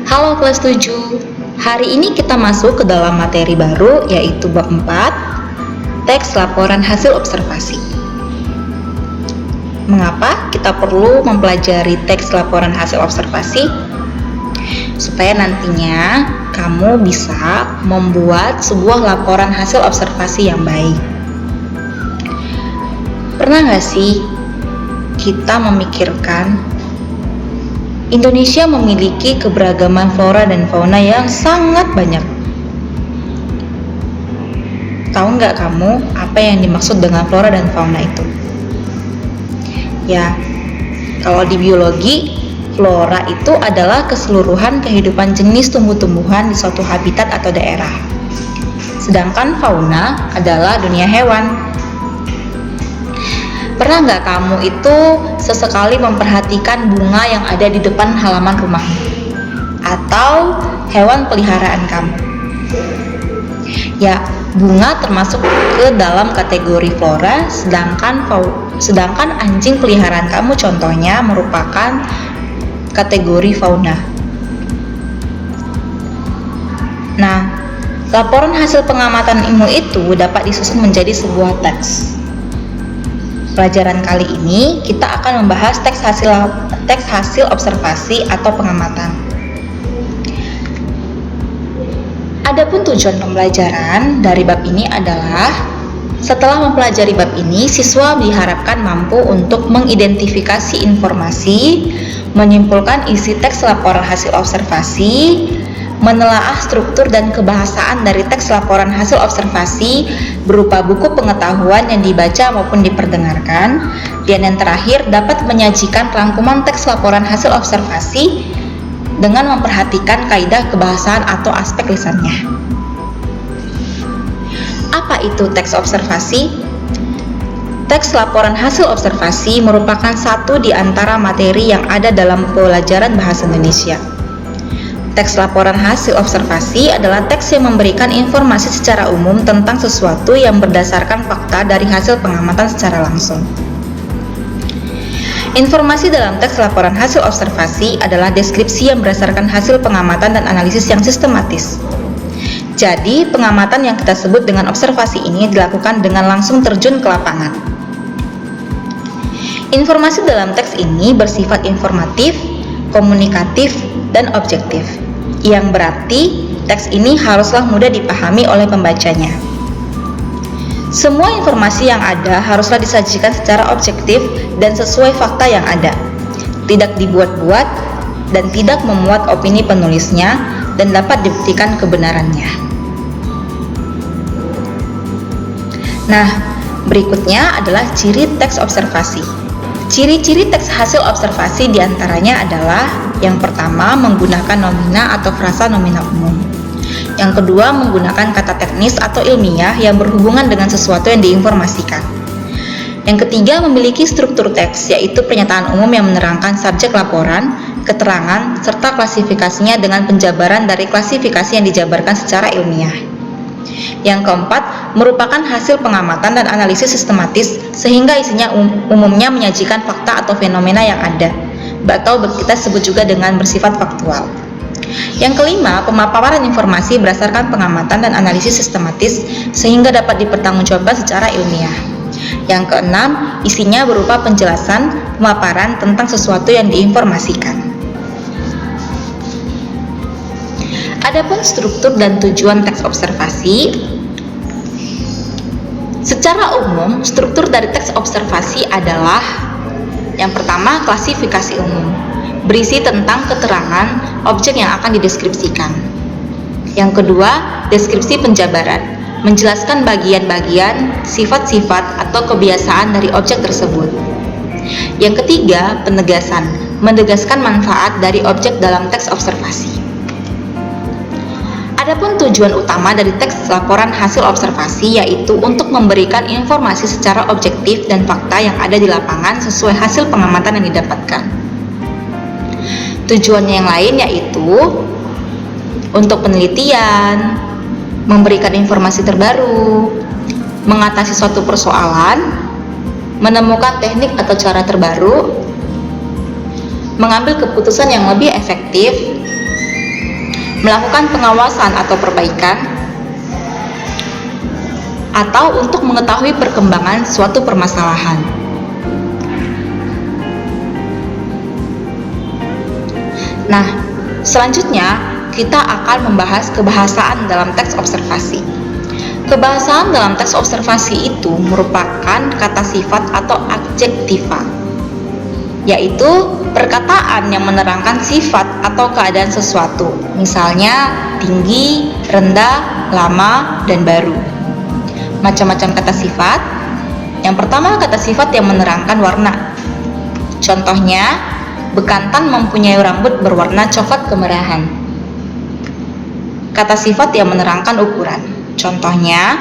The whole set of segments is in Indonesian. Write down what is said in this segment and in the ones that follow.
Halo kelas 7. Hari ini kita masuk ke dalam materi baru yaitu bab 4, teks laporan hasil observasi. Mengapa kita perlu mempelajari teks laporan hasil observasi? Supaya nantinya kamu bisa membuat sebuah laporan hasil observasi yang baik. Pernah nggak sih kita memikirkan Indonesia memiliki keberagaman flora dan fauna yang sangat banyak. Tahu nggak kamu apa yang dimaksud dengan flora dan fauna itu? Ya, kalau di biologi, flora itu adalah keseluruhan kehidupan jenis tumbuh-tumbuhan di suatu habitat atau daerah. Sedangkan fauna adalah dunia hewan. Pernah nggak kamu itu sesekali memperhatikan bunga yang ada di depan halaman rumahmu? Atau hewan peliharaan kamu? Ya, bunga termasuk ke dalam kategori flora, sedangkan anjing peliharaan kamu contohnya merupakan kategori fauna. Nah, laporan hasil pengamatan ilmu itu dapat disusun menjadi sebuah teks. Pelajaran kali ini kita akan membahas teks hasil observasi atau pengamatan. Adapun tujuan pembelajaran dari bab ini adalah setelah mempelajari bab ini, siswa diharapkan mampu untuk mengidentifikasi informasi, menyimpulkan isi teks laporan hasil observasi, menelaah struktur dan kebahasaan dari teks laporan hasil observasi berupa buku pengetahuan yang dibaca maupun diperdengarkan, dan yang terakhir dapat menyajikan rangkuman teks laporan hasil observasi dengan memperhatikan kaidah kebahasaan atau aspek lisannya. Apa itu teks observasi? Teks laporan hasil observasi merupakan satu di antara materi yang ada dalam pelajaran bahasa Indonesia. Teks laporan hasil observasi adalah teks yang memberikan informasi secara umum tentang sesuatu yang berdasarkan fakta dari hasil pengamatan secara langsung. Informasi dalam teks laporan hasil observasi adalah deskripsi yang berdasarkan hasil pengamatan dan analisis yang sistematis. Jadi, pengamatan yang kita sebut dengan observasi ini dilakukan dengan langsung terjun ke lapangan. Informasi dalam teks ini bersifat informatif, komunikatif, dan objektif, yang berarti teks ini haruslah mudah dipahami oleh pembacanya. Semua informasi yang ada haruslah disajikan secara objektif dan sesuai fakta yang ada, tidak dibuat-buat dan tidak memuat opini penulisnya, dan dapat dibuktikan kebenarannya. Nah, berikutnya adalah ciri teks observasi. Ciri-ciri teks hasil observasi diantaranya adalah yang pertama, menggunakan nomina atau frasa nomina umum. Yang kedua, menggunakan kata teknis atau ilmiah yang berhubungan dengan sesuatu yang diinformasikan. Yang ketiga, memiliki struktur teks, yaitu pernyataan umum yang menerangkan subjek laporan, keterangan, serta klasifikasinya dengan penjabaran dari klasifikasi yang dijabarkan secara ilmiah. Yang keempat, merupakan hasil pengamatan dan analisis sistematis sehingga isinya umumnya menyajikan fakta atau fenomena yang ada, atau kita sebut juga dengan bersifat faktual. Yang kelima, pemaparan informasi berdasarkan pengamatan dan analisis sistematis sehingga dapat dipertanggungjawabkan secara ilmiah. Yang keenam, isinya berupa penjelasan, pemaparan tentang sesuatu yang diinformasikan. Adapun struktur dan tujuan teks observasi, secara umum struktur dari teks observasi adalah yang pertama, klasifikasi umum, berisi tentang keterangan objek yang akan dideskripsikan. Yang kedua, deskripsi penjabaran, menjelaskan bagian-bagian, sifat-sifat atau kebiasaan dari objek tersebut. Yang ketiga, penegasan, menegaskan manfaat dari objek dalam teks observasi. Adapun tujuan utama dari teks laporan hasil observasi yaitu untuk memberikan informasi secara objektif dan fakta yang ada di lapangan sesuai hasil pengamatan yang didapatkan. Tujuannya yang lain yaitu untuk penelitian, memberikan informasi terbaru, mengatasi suatu persoalan, menemukan teknik atau cara terbaru, mengambil keputusan yang lebih efektif, melakukan pengawasan atau perbaikan, atau untuk mengetahui perkembangan suatu permasalahan. Nah, selanjutnya kita akan membahas kebahasaan dalam teks observasi. Kebahasaan dalam teks observasi itu merupakan kata sifat atau adjektiva, yaitu perkataan yang menerangkan sifat atau keadaan sesuatu, misalnya tinggi, rendah, lama, dan baru. Macam-macam kata sifat. Yang pertama, kata sifat yang menerangkan warna. Contohnya, bekantan mempunyai rambut berwarna coklat kemerahan. Kata sifat yang menerangkan ukuran. Contohnya,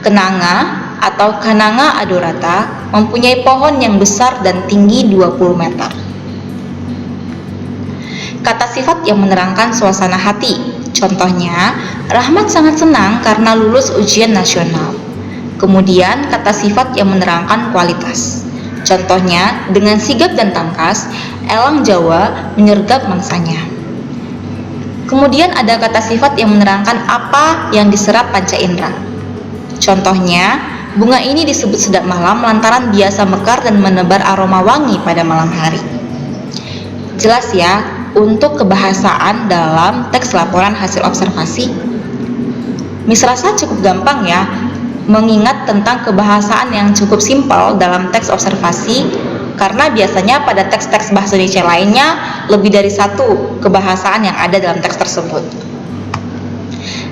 kenanga atau Cananga adorata mempunyai pohon yang besar dan tinggi 20 meter. Kata sifat yang menerangkan suasana hati. Contohnya, Rahmat sangat senang karena lulus ujian nasional. Kemudian, kata sifat yang menerangkan kualitas. Contohnya, dengan sigap dan tangkas, elang Jawa menyergap mangsanya. Kemudian ada kata sifat yang menerangkan apa yang diserap panca indera. Contohnya, bunga ini disebut sedap malam lantaran biasa mekar dan menebar aroma wangi pada malam hari. Jelas ya, untuk kebahasaan dalam teks laporan hasil observasi. Mis rasa cukup gampang ya, mengingat tentang kebahasaan yang cukup simpel dalam teks observasi, karena biasanya pada teks-teks bahasa Indonesia lainnya lebih dari satu kebahasaan yang ada dalam teks tersebut.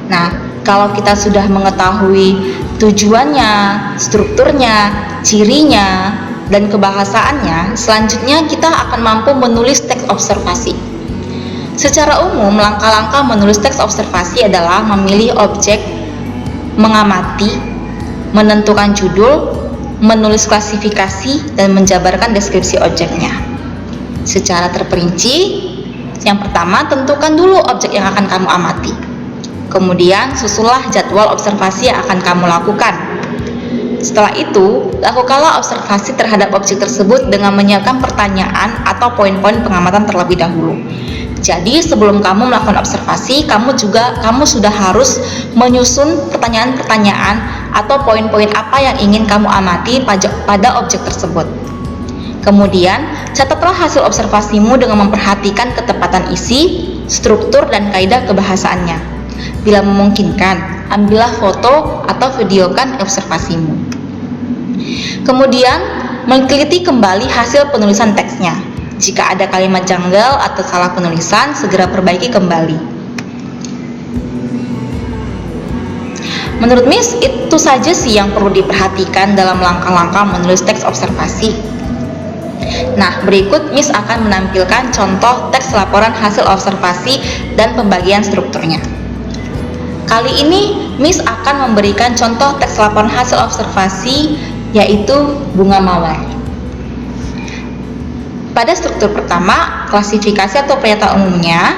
Nah, kalau kita sudah mengetahui tujuannya, strukturnya, cirinya, dan kebahasaannya, selanjutnya kita akan mampu menulis teks observasi. Secara umum, langkah-langkah menulis teks observasi adalah memilih objek, mengamati, menentukan judul, menulis klasifikasi, dan menjabarkan deskripsi objeknya. Secara terperinci, yang pertama tentukan dulu objek yang akan kamu amati. Kemudian susunlah jadwal observasi yang akan kamu lakukan. Setelah itu, lakukanlah observasi terhadap objek tersebut dengan menyiapkan pertanyaan atau poin-poin pengamatan terlebih dahulu. Jadi sebelum kamu melakukan observasi, kamu sudah harus menyusun pertanyaan-pertanyaan atau poin-poin apa yang ingin kamu amati pada objek tersebut. Kemudian, catatlah hasil observasimu dengan memperhatikan ketepatan isi, struktur, dan kaidah kebahasaannya. Bila memungkinkan, ambillah foto atau videokan observasimu. Kemudian, meneliti kembali hasil penulisan teksnya. Jika ada kalimat janggal atau salah penulisan, segera perbaiki kembali. Menurut Miss, itu saja sih yang perlu diperhatikan dalam langkah-langkah menulis teks observasi. Nah, berikut Miss akan menampilkan contoh teks laporan hasil observasi dan pembagian strukturnya. Kali ini Miss akan memberikan contoh teks laporan hasil observasi, yaitu bunga mawar. Pada struktur pertama, klasifikasi atau pernyataan umumnya,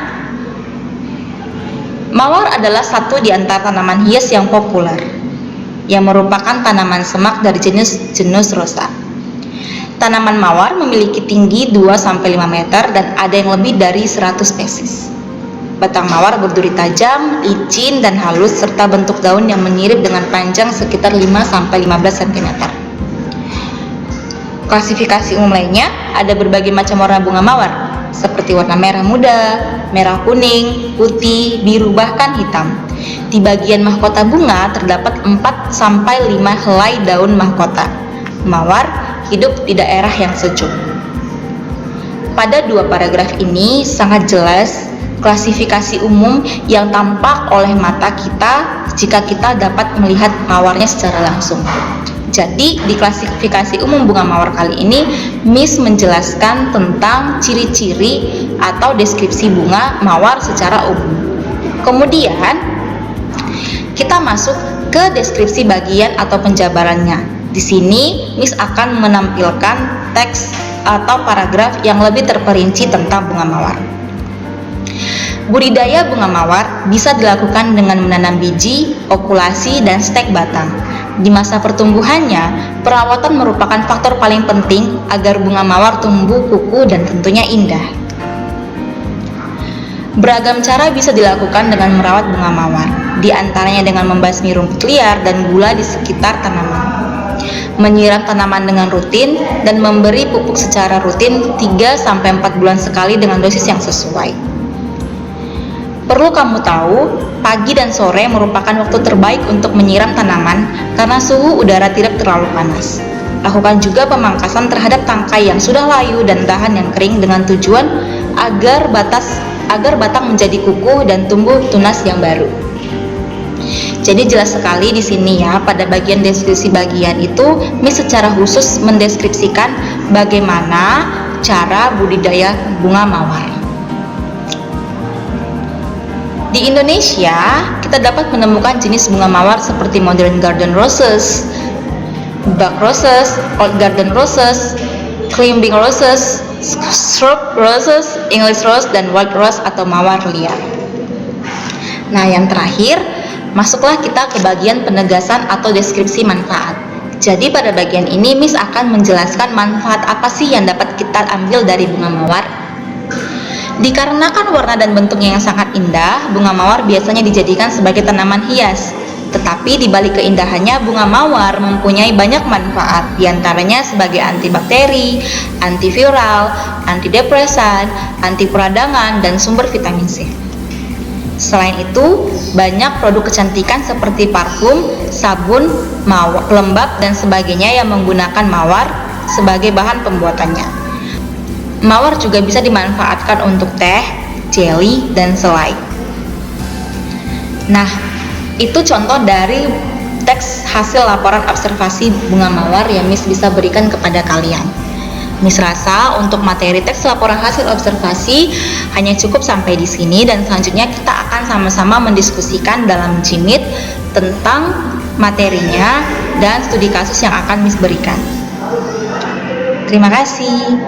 mawar adalah satu di antara tanaman hias yang populer, yang merupakan tanaman semak dari genus Rosa. Tanaman mawar memiliki tinggi 2-5 meter dan ada yang lebih dari 100 spesies. Batang mawar berduri tajam, licin, dan halus, serta bentuk daun yang mirip dengan panjang sekitar 5-15 cm. Klasifikasi umum lainnya, ada berbagai macam warna bunga mawar, seperti warna merah muda, merah kuning, putih, biru, bahkan hitam. Di bagian mahkota bunga terdapat 4-5 helai daun mahkota. Mawar hidup di daerah yang sejuk. Pada dua paragraf ini sangat jelas klasifikasi umum yang tampak oleh mata kita jika kita dapat melihat mawarnya secara langsung. Jadi di klasifikasi umum bunga mawar kali ini, Miss menjelaskan tentang ciri-ciri atau deskripsi bunga mawar secara umum. Kemudian kita masuk ke deskripsi bagian atau penjabarannya. Di sini Miss akan menampilkan teks atau paragraf yang lebih terperinci tentang bunga mawar. Budidaya bunga mawar bisa dilakukan dengan menanam biji, okulasi, dan stek batang. Di masa pertumbuhannya, perawatan merupakan faktor paling penting agar bunga mawar tumbuh kuku dan tentunya indah. Beragam cara bisa dilakukan dengan merawat bunga mawar, di antaranya dengan membasmi rumput liar dan gula di sekitar tanaman, menyiram tanaman dengan rutin, dan memberi pupuk secara rutin 3-4 bulan sekali dengan dosis yang sesuai. Perlu kamu tahu, pagi dan sore merupakan waktu terbaik untuk menyiram tanaman karena suhu udara tidak terlalu panas. Lakukan juga pemangkasan terhadap tangkai yang sudah layu dan dahan yang kering dengan tujuan agar batang menjadi kukuh dan tumbuh tunas yang baru. Jadi jelas sekali di sini ya, pada bagian deskripsi bagian itu Miss secara khusus mendeskripsikan bagaimana cara budidaya bunga mawar. Di Indonesia, kita dapat menemukan jenis bunga mawar seperti modern garden roses, bug roses, old garden roses, climbing roses, shrub roses, English rose, dan wild rose atau mawar liar. Nah, yang terakhir, masuklah kita ke bagian penegasan atau deskripsi manfaat. Jadi pada bagian ini Miss akan menjelaskan manfaat apa sih yang dapat kita ambil dari bunga mawar. Dikarenakan warna dan bentuknya yang sangat indah, bunga mawar biasanya dijadikan sebagai tanaman hias. Tetapi di balik keindahannya, bunga mawar mempunyai banyak manfaat, diantaranya sebagai antibakteri, antiviral, antidepresan, anti peradangan, dan sumber vitamin C. Selain itu, banyak produk kecantikan seperti parfum, sabun, mawar, pelembab, dan sebagainya yang menggunakan mawar sebagai bahan pembuatannya. Mawar juga bisa dimanfaatkan untuk teh, jelly, dan selai. Nah, itu contoh dari teks hasil laporan observasi bunga mawar yang Miss bisa berikan kepada kalian. Miss rasa untuk materi teks laporan hasil observasi hanya cukup sampai di sini, dan selanjutnya kita akan sama-sama mendiskusikan dalam Gmeet tentang materinya dan studi kasus yang akan Miss berikan. Terima kasih.